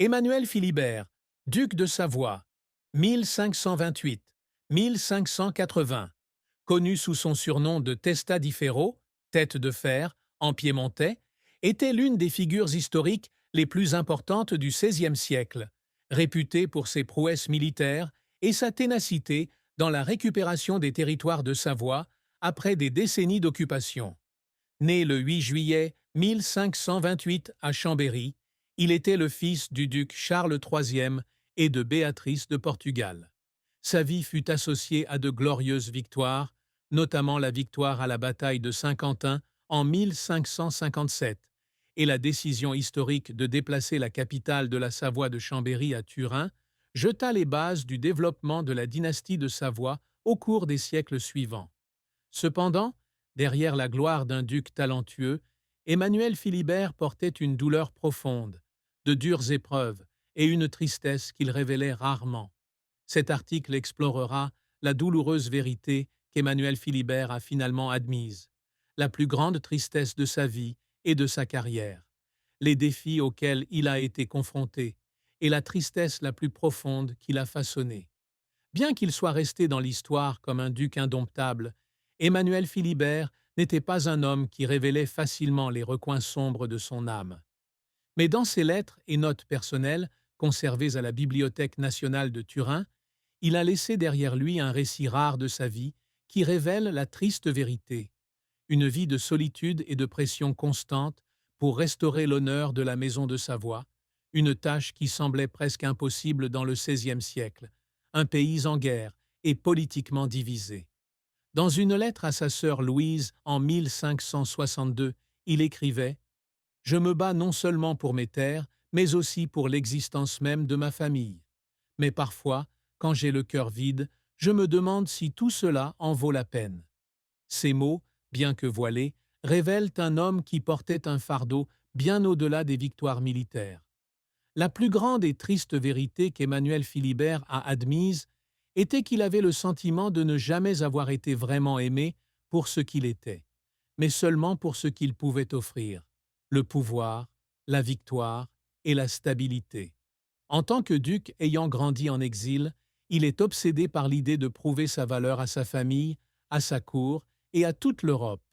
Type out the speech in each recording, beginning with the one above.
Emmanuel Philibert, duc de Savoie, 1528-1580, connu sous son surnom de Testa di Ferro, tête de fer, en piémontais, était l'une des figures historiques les plus importantes du XVIe siècle, réputé pour ses prouesses militaires et sa ténacité dans la récupération des territoires de Savoie après des décennies d'occupation. Né le 8 juillet 1528 à Chambéry, il était le fils du duc Charles III et de Béatrice de Portugal. Sa vie fut associée à de glorieuses victoires, notamment la victoire à la bataille de Saint-Quentin en 1557 et la décision historique de déplacer la capitale de la Savoie de Chambéry à Turin jeta les bases du développement de la dynastie de Savoie au cours des siècles suivants. Cependant, derrière la gloire d'un duc talentueux, Emmanuel Philibert portait une douleur profonde, de dures épreuves et une tristesse qu'il révélait rarement. Cet article explorera la douloureuse vérité qu'Emmanuel Philibert a finalement admise, la plus grande tristesse de sa vie et de sa carrière, les défis auxquels il a été confronté et la tristesse la plus profonde qu'il a façonnée. Bien qu'il soit resté dans l'histoire comme un duc indomptable, Emmanuel Philibert n'était pas un homme qui révélait facilement les recoins sombres de son âme. Mais dans ses lettres et notes personnelles, conservées à la Bibliothèque nationale de Turin, il a laissé derrière lui un récit rare de sa vie qui révèle la triste vérité. Une vie de solitude et de pression constante pour restaurer l'honneur de la maison de Savoie, une tâche qui semblait presque impossible dans le XVIe siècle, un pays en guerre et politiquement divisé. Dans une lettre à sa sœur Louise en 1562, il écrivait « Je me bats non seulement pour mes terres, mais aussi pour l'existence même de ma famille. Mais parfois, quand j'ai le cœur vide, je me demande si tout cela en vaut la peine. » Ces mots, bien que voilés, révèlent un homme qui portait un fardeau bien au-delà des victoires militaires. La plus grande et triste vérité qu'Emmanuel Philibert a admise était qu'il avait le sentiment de ne jamais avoir été vraiment aimé pour ce qu'il était, mais seulement pour ce qu'il pouvait offrir, le pouvoir, la victoire et la stabilité. En tant que duc ayant grandi en exil, il est obsédé par l'idée de prouver sa valeur à sa famille, à sa cour et à toute l'Europe.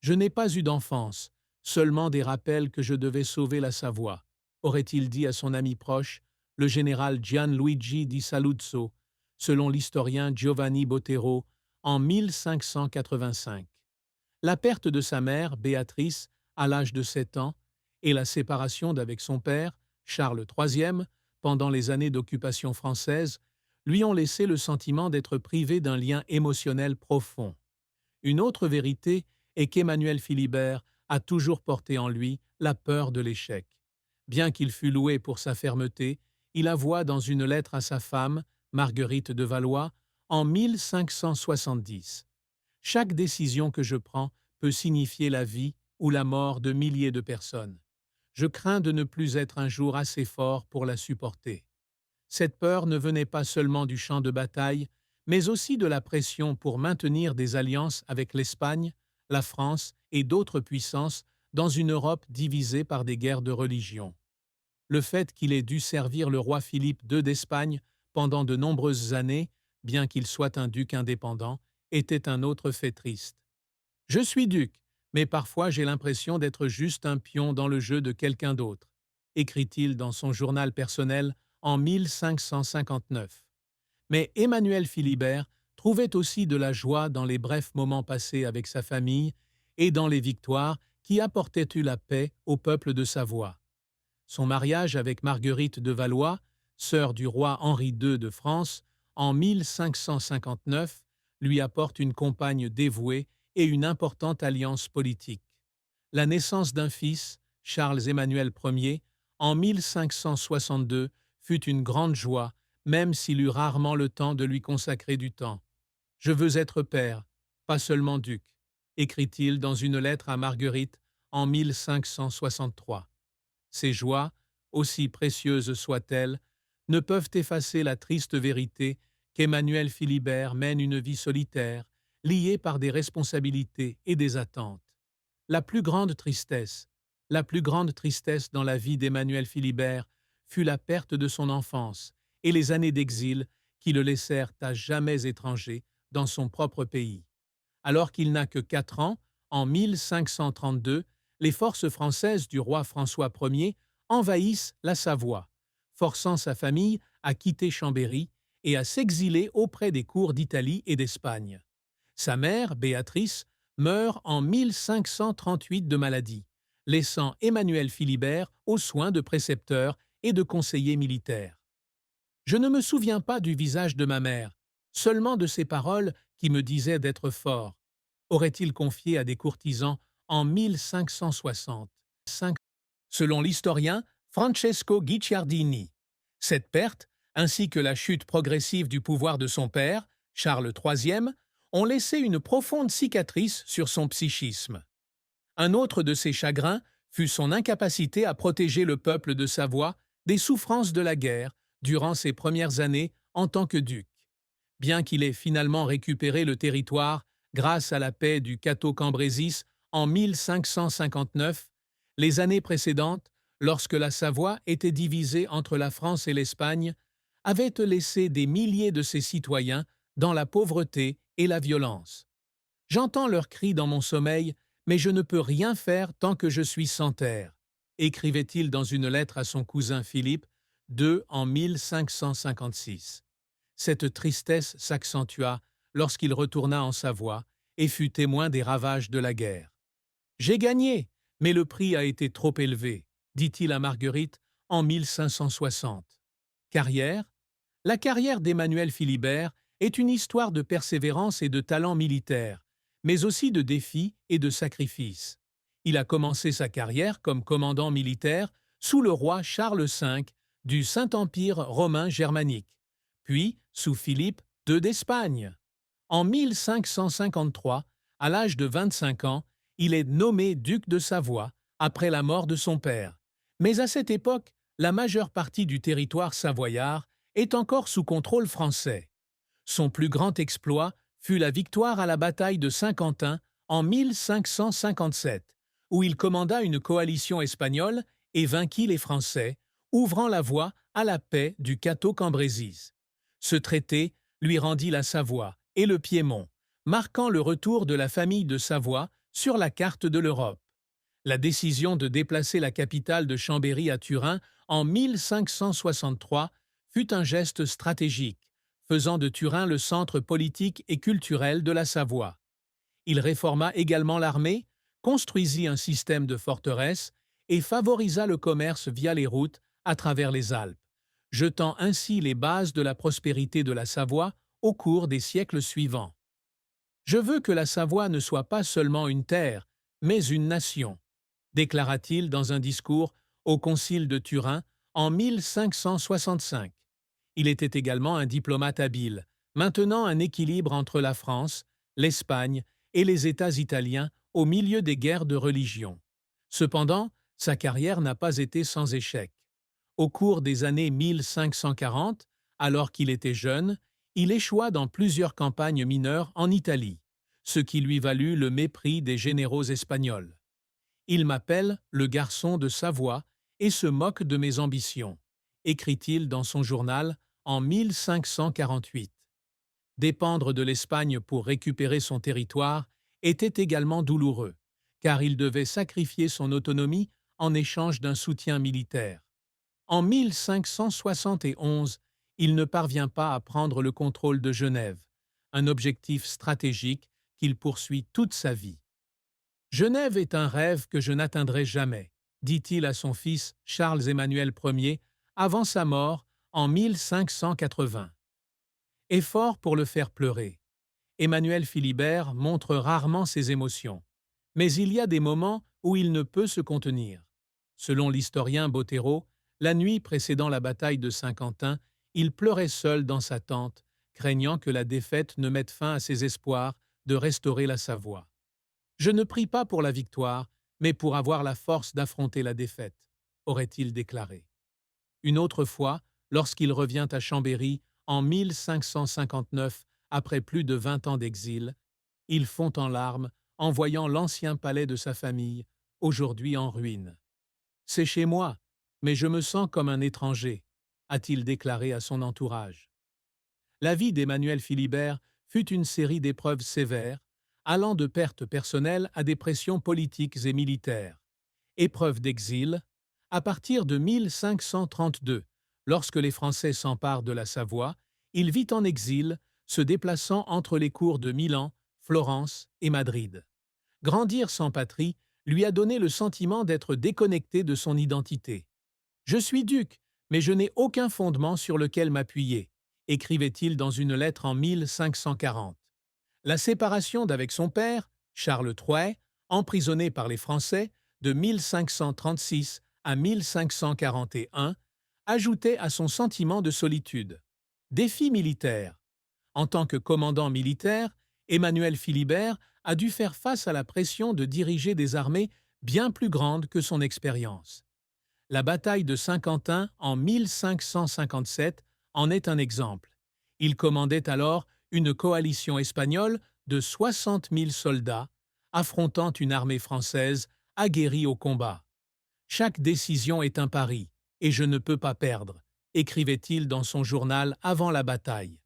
Je n'ai pas eu d'enfance, seulement des rappels que je devais sauver la Savoie, aurait-il dit à son ami proche, le général Gianluigi di Saluzzo, selon l'historien Giovanni Botero, en 1585. La perte de sa mère, Béatrice, à l'âge de 7 ans, et la séparation d'avec son père, Charles III, pendant les années d'occupation française, lui ont laissé le sentiment d'être privé d'un lien émotionnel profond. Une autre vérité est qu'Emmanuel Philibert a toujours porté en lui la peur de l'échec. Bien qu'il fût loué pour sa fermeté, il avoua dans une lettre à sa femme, Marguerite de Valois, en 1570. « Chaque décision que je prends peut signifier la vie ou la mort de milliers de personnes. Je crains de ne plus être un jour assez fort pour la supporter. » Cette peur ne venait pas seulement du champ de bataille, mais aussi de la pression pour maintenir des alliances avec l'Espagne, la France et d'autres puissances dans une Europe divisée par des guerres de religion. Le fait qu'il ait dû servir le roi Philippe II d'Espagne pendant de nombreuses années, bien qu'il soit un duc indépendant, était un autre fait triste. « Je suis duc, mais parfois j'ai l'impression d'être juste un pion dans le jeu de quelqu'un d'autre », écrit-il dans son journal personnel en 1559. Mais Emmanuel Philibert trouvait aussi de la joie dans les brefs moments passés avec sa famille et dans les victoires qui apportaient la paix au peuple de Savoie. Son mariage avec Marguerite de Valois, sœur du roi Henri II de France, en 1559, lui apporte une compagne dévouée et une importante alliance politique. La naissance d'un fils, Charles-Emmanuel Ier, en 1562, fut une grande joie, même s'il eut rarement le temps de lui consacrer du temps. « Je veux être père, pas seulement duc », écrit-il dans une lettre à Marguerite en 1563. Ces joies, aussi précieuses soient-elles, ne peuvent effacer la triste vérité qu'Emmanuel Philibert mène une vie solitaire, liée par des responsabilités et des attentes. La plus grande tristesse dans la vie d'Emmanuel Philibert fut la perte de son enfance et les années d'exil qui le laissèrent à jamais étranger dans son propre pays. Alors qu'il n'a que 4 ans, en 1532, les forces françaises du roi François Ier envahissent la Savoie, forçant sa famille à quitter Chambéry et à s'exiler auprès des cours d'Italie et d'Espagne. Sa mère, Béatrice, meurt en 1538 de maladie, laissant Emmanuel Philibert aux soins de précepteurs et de conseillers militaires. Je ne me souviens pas du visage de ma mère, seulement de ses paroles qui me disaient d'être fort, aurait-il confié à des courtisans en 1560. Selon l'historien Francesco Guicciardini. Cette perte, ainsi que la chute progressive du pouvoir de son père, Charles III, ont laissé une profonde cicatrice sur son psychisme. Un autre de ses chagrins fut son incapacité à protéger le peuple de Savoie des souffrances de la guerre durant ses premières années en tant que duc. Bien qu'il ait finalement récupéré le territoire grâce à la paix du Cateau-Cambrésis en 1559, les années précédentes, lorsque la Savoie était divisée entre la France et l'Espagne, avaient laissé des milliers de ses citoyens dans la pauvreté et la violence. J'entends leurs cris dans mon sommeil, mais je ne peux rien faire tant que je suis sans terre, écrivait-il dans une lettre à son cousin Philippe, en 1556. Cette tristesse s'accentua lorsqu'il retourna en Savoie et fut témoin des ravages de la guerre. « J'ai gagné, mais le prix a été trop élevé », dit-il à Marguerite en 1560. Carrière. La carrière d'Emmanuel Philibert est une histoire de persévérance et de talent militaire, mais aussi de défis et de sacrifices. Il a commencé sa carrière comme commandant militaire sous le roi Charles V du Saint-Empire romain germanique, puis sous Philippe II d'Espagne. En 1553, à l'âge de 25 ans, il est nommé duc de Savoie après la mort de son père. Mais à cette époque, la majeure partie du territoire savoyard est encore sous contrôle français. Son plus grand exploit fut la victoire à la bataille de Saint-Quentin en 1557, où il commanda une coalition espagnole et vainquit les Français, ouvrant la voie à la paix du Cateau-Cambrésis. Ce traité lui rendit la Savoie et le Piémont, marquant le retour de la famille de Savoie sur la carte de l'Europe. La décision de déplacer la capitale de Chambéry à Turin en 1563 fut un geste stratégique, faisant de Turin le centre politique et culturel de la Savoie. Il réforma également l'armée, construisit un système de forteresses et favorisa le commerce via les routes à travers les Alpes, jetant ainsi les bases de la prospérité de la Savoie au cours des siècles suivants. Je veux que la Savoie ne soit pas seulement une terre, mais une nation, déclara-t-il dans un discours au Concile de Turin en 1565. Il était également un diplomate habile, maintenant un équilibre entre la France, l'Espagne et les États italiens au milieu des guerres de religion. Cependant, sa carrière n'a pas été sans échec. Au cours des années 1540, alors qu'il était jeune, il échoua dans plusieurs campagnes mineures en Italie, ce qui lui valut le mépris des généraux espagnols. Il m'appelle le garçon de Savoie et se moque de mes ambitions, écrit-il dans son journal en 1548. Dépendre de l'Espagne pour récupérer son territoire était également douloureux, car il devait sacrifier son autonomie en échange d'un soutien militaire. En 1571, il ne parvient pas à prendre le contrôle de Genève, un objectif stratégique qu'il poursuit toute sa vie. « Genève est un rêve que je n'atteindrai jamais », dit-il à son fils Charles-Emmanuel Ier avant sa mort en 1580. Effort pour le faire pleurer. Emmanuel Philibert montre rarement ses émotions, mais il y a des moments où il ne peut se contenir. Selon l'historien Bottero, la nuit précédant la bataille de Saint-Quentin, il pleurait seul dans sa tente, craignant que la défaite ne mette fin à ses espoirs de restaurer la Savoie. « Je ne prie pas pour la victoire, mais pour avoir la force d'affronter la défaite », aurait-il déclaré. Une autre fois, lorsqu'il revient à Chambéry en 1559, après plus de 20 ans d'exil, il fond en larmes en voyant l'ancien palais de sa famille, aujourd'hui en ruine. « C'est chez moi, mais je me sens comme un étranger, a-t-il déclaré à son entourage. La vie d'Emmanuel Philibert fut une série d'épreuves sévères, allant de pertes personnelles à des pressions politiques et militaires. Épreuve d'exil, à partir de 1532, lorsque les Français s'emparent de la Savoie, il vit en exil, se déplaçant entre les cours de Milan, Florence et Madrid. Grandir sans patrie lui a donné le sentiment d'être déconnecté de son identité. « Je suis duc, mais je n'ai aucun fondement sur lequel m'appuyer », écrivait-il dans une lettre en 1540. La séparation d'avec son père, Charles III, emprisonné par les Français de 1536 à 1541, ajoutait à son sentiment de solitude. Défi militaire. En tant que commandant militaire, Emmanuel Philibert a dû faire face à la pression de diriger des armées bien plus grandes que son expérience. La bataille de Saint-Quentin en 1557 en est un exemple. Il commandait alors une coalition espagnole de 60 000 soldats, affrontant une armée française aguerrie au combat. « Chaque décision est un pari, et je ne peux pas perdre », écrivait-il dans son journal avant la bataille.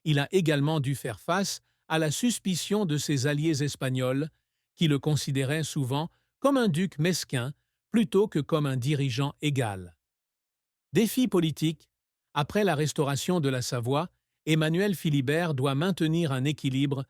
Il a également dû faire face à la suspicion de ses alliés espagnols, qui le considéraient souvent comme un duc mesquin plutôt que comme un dirigeant égal. Défi politique. Après la restauration de la Savoie, Emmanuel Philibert doit maintenir un équilibre